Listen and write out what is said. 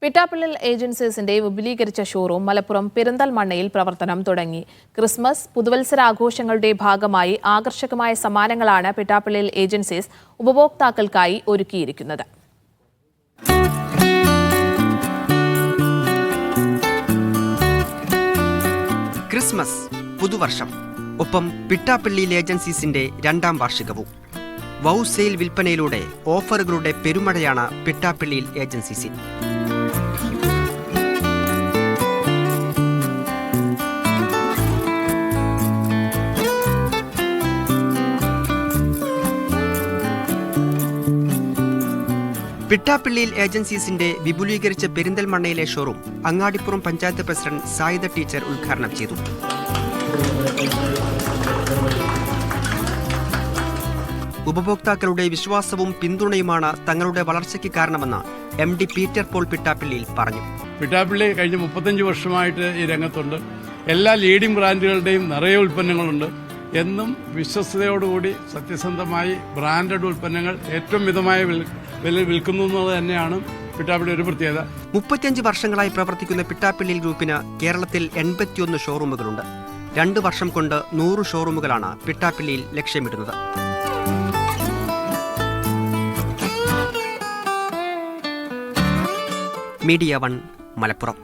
പിട്ടാപ്പിള്ളിൽ ഏജൻസീസിന്റെ വിപുലീകരിച്ച ഷോറൂം മലപ്പുറം പെരിന്തൽമണ്ണയിൽ പ്രവർത്തനം തുടങ്ങി. ക്രിസ്മസ്, പുതുവത്സരാഘോഷങ്ങളുടെ ഭാഗമായി ആകർഷകമായ സമ്മാനങ്ങളാണ് പിട്ടാപ്പിള്ളിൽ ഏജൻസീസ് ഉപഭോക്താക്കൾക്കായി ഒരുക്കിയിരിക്കുന്നത്. ക്രിസ്മസ്, പുതുവർഷം, ഒപ്പം പിട്ടാപ്പിള്ളിൽ ഏജൻസീസിന്റെ 2ാം വാർഷികവും. വൗ സെയിൽ വിൽപ്പനയിലൂടെ ഓഫറുകളുടെ പെരുമഴയാണ് പിട്ടാപ്പിള്ളിൽ ഏജൻസീസിൽ. പിട്ടാപ്പിള്ളിൽ ഏജൻസീസിന്റെ വിപുലീകരിച്ച പെരിന്തൽമണ്ണയിലെ showroom Angadippuram panchayat president Sayida teacher ഉദ്ഘാടനം ചെയ്തു. ഉപഭോക്താക്കളുടെ വിശ്വാസവും പിന്തുണയുമാണ് തങ്ങളുടെ വളർച്ചയ്ക്ക് കാരണമെന്ന് MD പീറ്റർ പോൾ പിട്ടാപ്പിള്ളിയിൽ പറഞ്ഞു. പിട്ടാപ്പിള്ളി കഴിഞ്ഞ 35 വർഷമായിട്ട് ഈ രംഗത്തുണ്ട്. എല്ലാ ലീഡിംഗ് ബ്രാൻഡുകളുടെയും നിറയെ ഉൽപ്പന്നങ്ങളുണ്ട്. എന്നും വിശ്വസ്തയോടുകൂടി സത്യസന്ധമായി ബ്രാൻഡഡ് ഉൽപ്പന്നങ്ങൾ ഏറ്റവും മിതമായ വില വിൽക്കുന്നു എന്നത് തന്നെയാണ് പിട്ടാപ്പിള്ളി ഒരു പ്രത്യേകത. 35 വർഷങ്ങളായി പ്രവർത്തിക്കുന്ന പിട്ടാപ്പിള്ളിൽ ഗ്രൂപ്പിന് കേരളത്തിൽ 81 ഷോറൂമുകളുണ്ട്. 2 വർഷം കൊണ്ട് 100 ഷോറൂമുകളാണ് പിട്ടാപ്പിള്ളിയിൽ ലക്ഷ്യമിടുന്നത്. മീഡിയ 1 മലപ്പുറം.